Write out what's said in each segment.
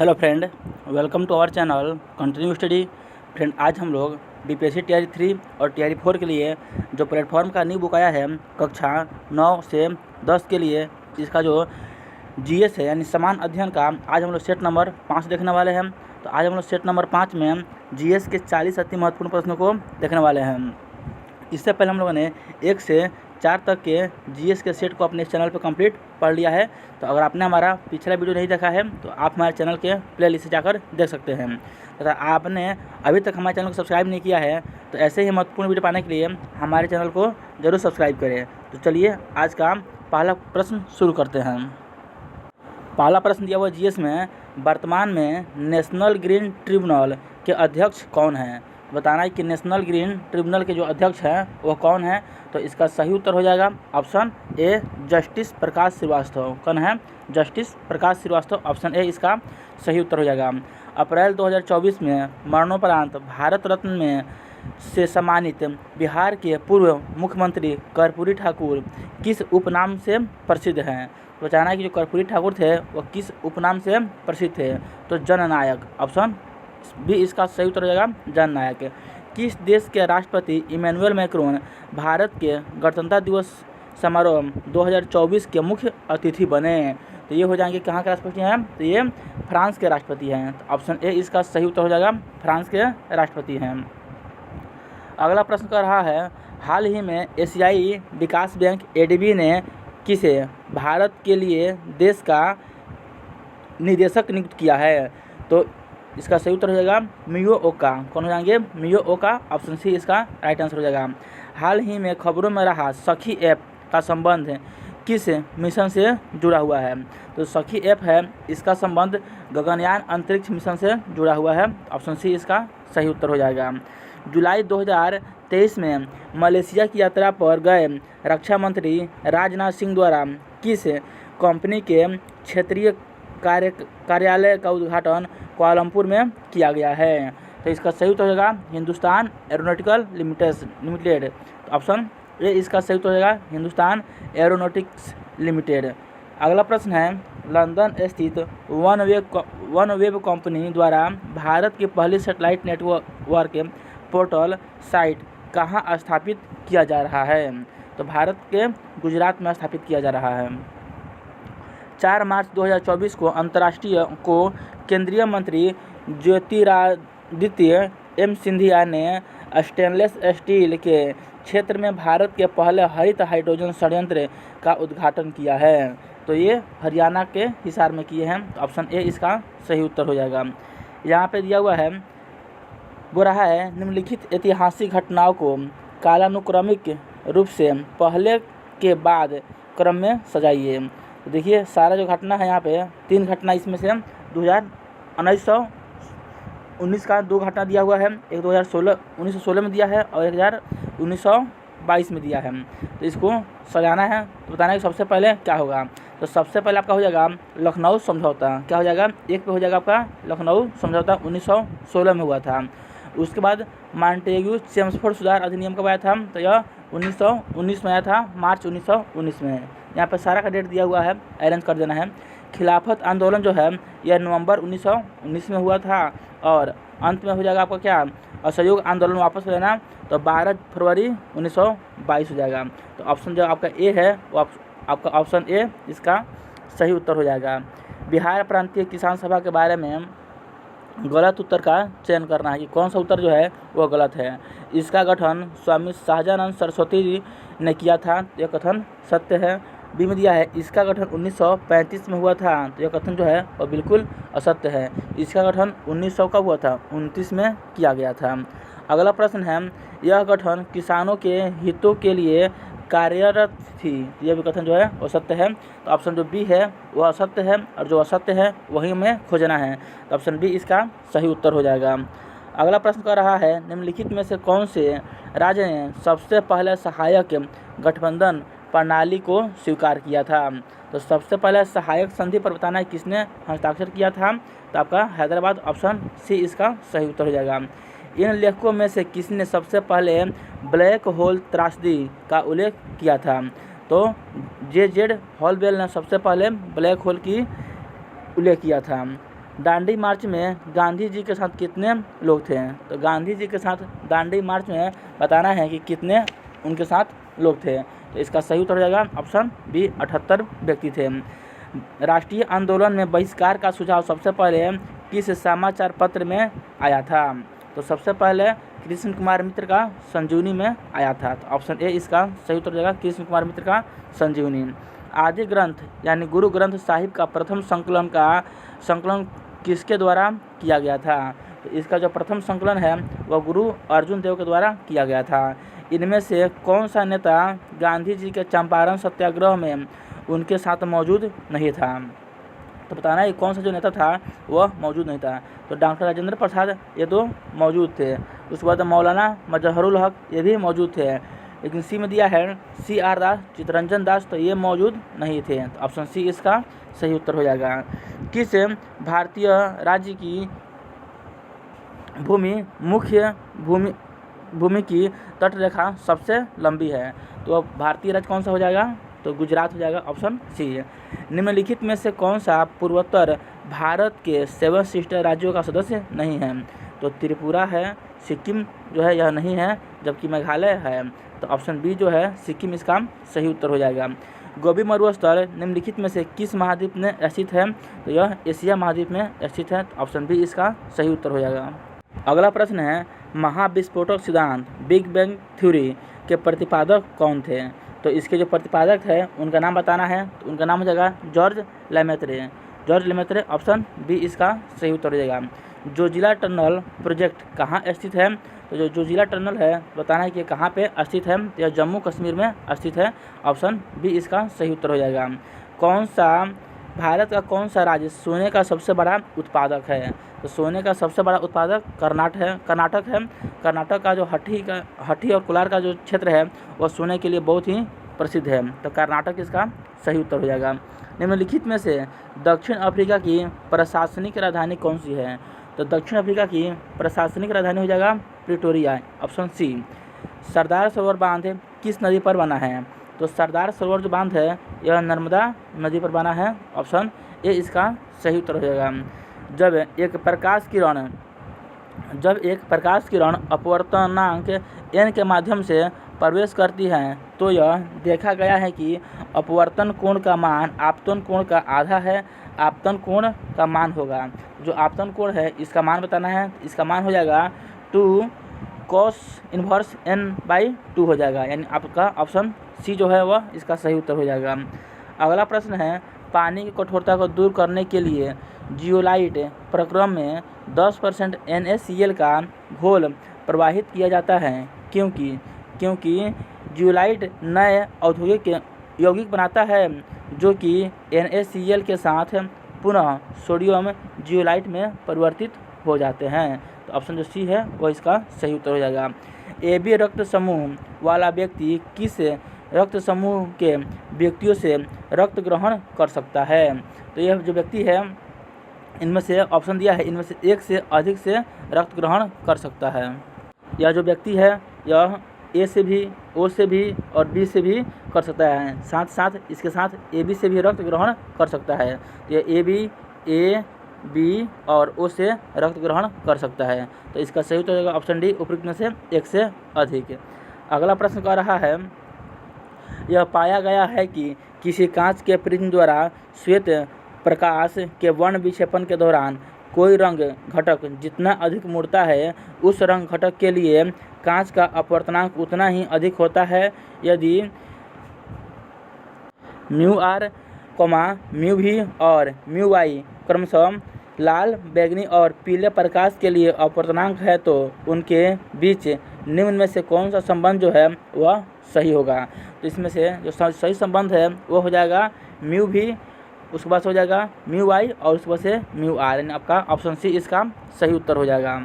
Hello friend, welcome to our channel continue study. Friend, आज हम लोग बीपीएससी टीआरई 3 और टीआरई 4 के लिए जो प्लेटफॉर्म का न्यू बुक आया है कक्षा 9 से 10 के लिए, इसका जो जीएस है यानी समान अध्ययन का, आज हम लोग सेट नंबर 5 देखने वाले हैं। तो आज हम लोग सेट नंबर 5 में जीएस के 40 अति महत्वपूर्ण प्रश्नों को देखने वाले हैं। इससे पहले हम लोगों ने 1 से 4 तक के जीएस के सेट को अपने चैनल पर कंप्लीट पढ़ लिया है। तो अगर आपने हमारा पिछला वीडियो नहीं देखा है तो आप हमारे चैनल के प्लेलिस्ट से जाकर देख सकते हैं। तथा आपने अभी तक हमारे चैनल को सब्सक्राइब नहीं किया है तो ऐसे ही महत्वपूर्ण वीडियो पाने के लिए हमारे चैनल को जरूर सब्सक्राइब करें। तो चलिए आज का पहला प्रश्न शुरू करते हैं। पहला प्रश्न दिया हुआ जीएस में, वर्तमान में नेशनल ग्रीन ट्रिब्यूनल के अध्यक्ष कौन हैं? बताना है कि नेशनल ग्रीन ट्रिब्यूनल के जो अध्यक्ष हैं वो कौन है। तो इसका सही उत्तर हो जाएगा option A, justice Prakash Shrivastava. कौन है? Justice Prakash Shrivastava. Option A इसका सही उत्तर हो जाएगा। अप्रैल 2024 में मरणोपरांत भारत रत्न में से सम्मानित बिहार के पूर्व मुख्यमंत्री कर्पूरी ठाकुर किस उपनाम से प्रसिद्ध हैं? तो बताना है कि जो कर्पूरी ठाकुर थे वो किस उपनाम से प्रसिद्ध थे? तो जननायक। ऑप्शन बी इसका सही उत्तर हो जाएगा, जननायक। किस देश के राष्ट्रपति इमैनुअल मैक्रोन भारत के गणतंत्र दिवस समारोह 2024 के मुख्य अतिथि बने? तो ये हो जाएंगे कहाँ के राष्ट्रपति हैं? तो ये फ्रांस के राष्ट्रपति हैं। तो ऑप्शन ए इसका सही उत्तर हो जाएगा, फ्रांस के राष्ट्रपति हैं। अगला प्रश्न कर रहा है, हाल ही में एशियाई विकास बैंक एडीबी ने किसे भारत के लिए देश का निदेशक नियुक्त किया है? तो इसका सही उत्तर हो जाएगा मियो ओका। कौन हो जाएंगे? मियो ओका। ऑप्शन सी इसका राइट आंसर हो जाएगा। हाल ही में खबरों में रहा सखी ऐप का संबंध किस मिशन से जुड़ा हुआ है? तो सखी ऐप है, इसका संबंध गगनयान अंतरिक्ष मिशन से जुड़ा हुआ है। ऑप्शन सी इसका सही उत्तर हो जाएगा। जुलाई 2023 में मलेशिया की यात्रा पर गए रक्षा मंत्री राजनाथ सिंह द्वारा किस कंपनी के क्षेत्रीय कार्यालय का उद्घाटन कुआलालंपुर में किया गया है? तो इसका सही उत्तर हो जाएगा हिंदुस्तान एरोनॉटिकल लिमिटेड। तो ऑप्शन ए इसका सही उत्तर हो जाएगा हिंदुस्तान एरोनॉटिक्स लिमिटेड। अगला प्रश्न है, लंदन स्थित वनवेब कंपनी द्वारा भारत की पहली सैटेलाइट नेटवर्क पोर्टल साइट कहाँ स्थापित किया जा रहा है? तो भारत के गुजरात में स्थापित किया जा रहा है। 4 मार्च 2024 को अंतर्राष्ट्रीय को केंद्रीय मंत्री ज्योतिरादित्य एम सिंधिया ने स्टेनलेस स्टील के क्षेत्र में भारत के पहले हरित हाइड्रोजन संयंत्र का उद्घाटन किया है। तो ये हरियाणा के हिसार में किए हैं। तो ऑप्शन ए इसका सही उत्तर हो जाएगा। यहाँ पे दिया हुआ है, वो रहा है, निम्नलिखित ऐतिहासिक घटनाओं को कालानुक्रमिक रूप से पहले के बाद क्रम में सजाइए। तो देखिए सारा जो घटना है यहाँ पे 3 घटना, इसमें से 1919 का 2 घटना दिया हुआ है, एक 1916 में दिया है और एक 1922 में दिया है। तो इसको सजाना है। तो बताना है कि सबसे पहले क्या होगा। तो सबसे पहले आपका हो जाएगा लखनऊ समझौता। क्या हो जाएगा? एक पे हो जाएगा आपका लखनऊ समझौता, 1916 में हुआ था। उसके बाद मॉन्टेग्यू चेम्सफोर्ड सुधार अधिनियम कब आया था? तो यह 1919 में आया था, मार्च 1919 में। यहाँ पर सारा का डेट दिया हुआ है, अरेंज कर देना है। खिलाफत आंदोलन जो है यह नवंबर 1919 में हुआ था और अंत में हो जाएगा आपका क्या? असहयोग आंदोलन वापस लेना, तो 12 फरवरी 1922 हो जाएगा। तो ऑप्शन जो आपका ए है वो आपका ऑप्शन ए इसका सही उत्तर हो जाएगा। बिहार प्रांतीय किसान सभा के बारे में गलत उत्तर का चयन करना है कि कौन सा उत्तर जो है वो गलत है। इसका गठन स्वामी सहजानंद सरस्वती जी ने किया था, यह कथन सत्य है। बी में दिया है, इसका गठन 1935 में हुआ था, तो यह कथन जो है वो बिल्कुल असत्य है। इसका गठन 1900 का हुआ था, 29 में किया गया था। अगला प्रश्न है, यह गठन किसानों के हितों के लिए कार्यरत थी, यह भी कथन जो है वो सत्य है। तो ऑप्शन जो बी है वह असत्य है और जो असत्य है वही हमें खोजना है। तो ऑप्शन बी इसका सही उत्तर हो जाएगा। अगला प्रश्न कर रहा है, निम्नलिखित में से कौन से राज्य ने सबसे पहले सहायक गठबंधन प्रणाली को स्वीकार किया था? तो सबसे पहले सहायक संधि पर बताना है किसने हस्ताक्षर किया था? तो आपका हैदराबाद। ऑप्शन सी इसका सही उत्तर हो जाएगा। इन लेखकों में से किसने सबसे पहले ब्लैक होल त्रासदी का उल्लेख किया था? तो जे जेड हॉलबेल ने सबसे पहले ब्लैक होल की उल्लेख किया था। दांडी मार्च में गांधी जी के साथ कितने लोग थे? तो गांधी जी के साथ दांडी मार्च में बताना है कि कितने उनके साथ लोग थे। तो इसका सही उत्तर हो जाएगा ऑप्शन बी 78 व्यक्ति थे। राष्ट्रीय आंदोलन में बहिष्कार का सुझाव सबसे पहले किस समाचार पत्र में आया था? तो सबसे पहले कृष्ण कुमार मित्र का संजीवनी में आया था। तो ऑप्शन ए इसका सही उत्तर हो जाएगा कृष्ण कुमार मित्र का संजीवनी। आदि ग्रंथ यानी गुरु ग्रंथ साहिब का प्रथम संकलन किसके द्वारा किया गया था? तो इसका जो प्रथम संकलन है वह गुरु अर्जुन देव के द्वारा किया गया था। इनमें से कौन सा नेता गांधी जी के चंपारण सत्याग्रह में उनके साथ मौजूद नहीं था? तो बताना है कौन सा जो नेता था वह मौजूद नहीं था। तो डॉक्टर राजेंद्र प्रसाद ये दो मौजूद थे। उसके बाद मौलाना मजहरुल हक ये भी मौजूद थे। लेकिन सी में दिया है CR दास, चित्तरंजन दास, तो ये मौजूद नहीं थे। तो ऑप्शन सी इसका सही उत्तर हो जाएगा। किस भारतीय राज्य की भूमि की तटरेखा सबसे लंबी है? तो अब भारतीय राज्य कौन सा हो जाएगा? तो गुजरात हो जाएगा, ऑप्शन सी है। निम्नलिखित में से कौन सा पूर्वोत्तर भारत के 7 सिस्टर राज्यों का सदस्य नहीं है? तो त्रिपुरा है, सिक्किम जो है यह नहीं है, जबकि मेघालय है। तो ऑप्शन बी जो है सिक्किम इसका सही उत्तर हो जाएगा। गोबी मरुस्थल निम्नलिखित में से किस महाद्वीप में स्थित है? तो यह एशिया महाद्वीप में स्थित है। तो ऑप्शन बी इसका सही उत्तर हो जाएगा। अगला प्रश्न है महाविस्फोटक सिद्धांत बिग बैंग थ्योरी के प्रतिपादक कौन थे? तो इसके जो प्रतिपादक है उनका नाम बताना है। तो उनका नाम हो जाएगा जॉर्ज लेमेत्रे। ऑप्शन बी इसका सही उत्तर हो जाएगा। जोजिला टनल प्रोजेक्ट कहाँ स्थित है? तो जो जोजिला टनल है बताना है कि कहाँ पे स्थित है? तो यह जम्मू कश्मीर में स्थित है। ऑप्शन बी इसका सही उत्तर हो जाएगा। भारत का कौन सा राज्य सोने का सबसे बड़ा उत्पादक है? तो सोने का सबसे बड़ा उत्पादक कर्नाटक है। कर्नाटक का जो हठी और कोलार का जो क्षेत्र है वह सोने के लिए बहुत ही प्रसिद्ध है। तो कर्नाटक इसका सही उत्तर हो जाएगा। निम्नलिखित में से दक्षिण अफ्रीका की प्रशासनिक राजधानी कौन सी है? तो दक्षिण अफ्रीका की प्रशासनिक राजधानी हो जाएगा Pretoria, option C. Sardar Sarovar बांध किस नदी पर बना है? तो सरदार सरोवर जो बांध है यह नर्मदा नदी पर बना है। ऑप्शन ए इसका सही उत्तर हो जाएगा। जब एक प्रकाश किरण अपवर्तनांक n के माध्यम से प्रवेश करती है तो यह देखा गया है कि अपवर्तन कोण का मान आपतन कोण का आधा है। आपतन कोण का मान होगा, जो आपतन कोण है इसका मान बताना है। इसका मान हो जाएगा 2 cos इनवर्स n/2 हो जाएगा, यानी आपका ऑप्शन सी जो है वह इसका सही उत्तर हो जाएगा। अगला प्रश्न है पानी की कठोरता को दूर करने के लिए जियोलाइट प्रक्रम में 10% NaCl का घोल प्रवाहित किया जाता है क्योंकि जियोलाइट नए औद्योगिक यौगिक बनाता है जो कि NaCl के साथ पुनः सोडियम जियोलाइट में परिवर्तित हो जाते हैं। तो ऑप्शन जो सी है वह इसका सही उत्तर हो जाएगा। AB रक्त समूह वाला व्यक्ति किस रक्त समूह के व्यक्तियों से रक्त ग्रहण कर सकता है? तो यह जो व्यक्ति है इनमें से ऑप्शन दिया है इनमें से एक से अधिक से रक्त ग्रहण कर सकता है। यह जो व्यक्ति है यह ए से भी, ओ से भी और बी से भी कर सकता है। साथ साथ इसके साथ AB से भी रक्त ग्रहण कर सकता है। तो यह AB, A, B और O से रक्त ग्रहण कर सकता है। तो इसका सही उत्तर होगा ऑप्शन डी, उपयुक्त में से एक से अधिक। अगला प्रश्न कह रहा है यह पाया गया है कि किसी कांच के प्रिज्म द्वारा श्वेत प्रकाश के वर्ण विक्षेपण के दौरान कोई रंग घटक जितना अधिक मुड़ता है उस रंग घटक के लिए कांच का अपवर्तनांक उतना ही अधिक होता है। यदि μr, μv और μy क्रमशः लाल, बैंगनी और पीले प्रकाश के लिए अपवर्तनांक है तो उनके बीच निम्न में से कौन सा संबंध जो है वह सही होगा? तो इसमें से जो सही संबंध है वो हो जाएगा μv, उसके बाद हो जाएगा μy और उसके बाद से μr, यानी आपका ऑप्शन सी इसका सही उत्तर हो जाएगा।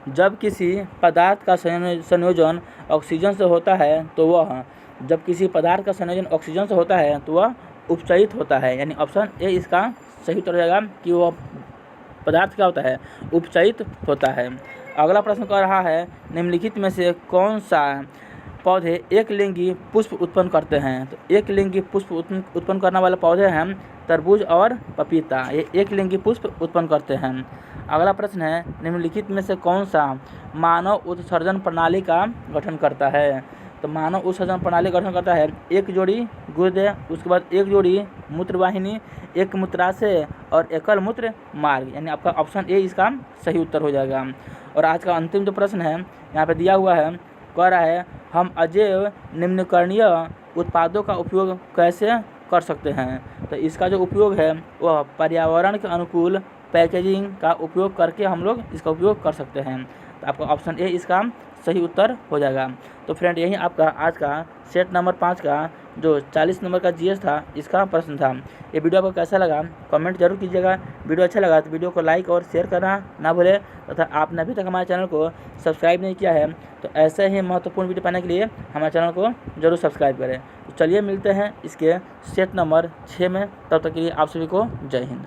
जब किसी पदार्थ का संयोजन ऑक्सीजन से होता है तो वह उपचयित होता है, यानी ऑप्शन ए इसका सही उत्तर हो जाएगा कि वह पदार्थ क्या होता है, उपचयित होता है। अगला प्रश्न कर रहा है निम्नलिखित में से कौन सा पौधे एक लिंगी पुष्प उत्पन्न करते हैं। तो एक लिंगी पुष्प उत्पन्न करने वाले पौधे हैं तरबूज और पपीता, ये एक लिंगी पुष्प उत्पन्न करते हैं। अगला प्रश्न है, निम्नलिखित में से कौन सा मानव उत्सर्जन प्रणाली का गठन करता है? तो मानव उत्सर्जन प्रणाली गठन करता है एक जोड़ी गुर्दे, उसके बाद एक जोड़ी मूत्रवाहिनी, एक मूत्राशय और एकल मूत्र मार्ग, यानी आपका ऑप्शन ए इसका सही उत्तर हो जाएगा। और आज का अंतिम जो प्रश्न है यहाँ पे दिया हुआ है, कह रहा है हम अजैव निम्नकरणीय उत्पादों का उपयोग कैसे कर सकते हैं? तो इसका जो उपयोग है वह पर्यावरण के अनुकूल पैकेजिंग का उपयोग करके हम लोग इसका उपयोग कर सकते हैं। तो आपका ऑप्शन ए इसका सही उत्तर हो जाएगा। तो फ्रेंड, यही आपका आज का सेट नंबर 5 का जो 40 नंबर का जीएस था इसका प्रश्न था। ये वीडियो आपको कैसा लगा कमेंट जरूर कीजिएगा। वीडियो अच्छा लगा तो वीडियो को लाइक और शेयर करना ना भूलें, तथा आपने अभी तक हमारे चैनल को सब्सक्राइब नहीं किया है तो ऐसे ही महत्वपूर्ण वीडियो पाने के लिए हमारे चैनल को जरूर सब्सक्राइब करें। तो चलिए मिलते हैं इसके सेट नंबर 6 में, तब तक के लिए आप सभी को जय हिंद।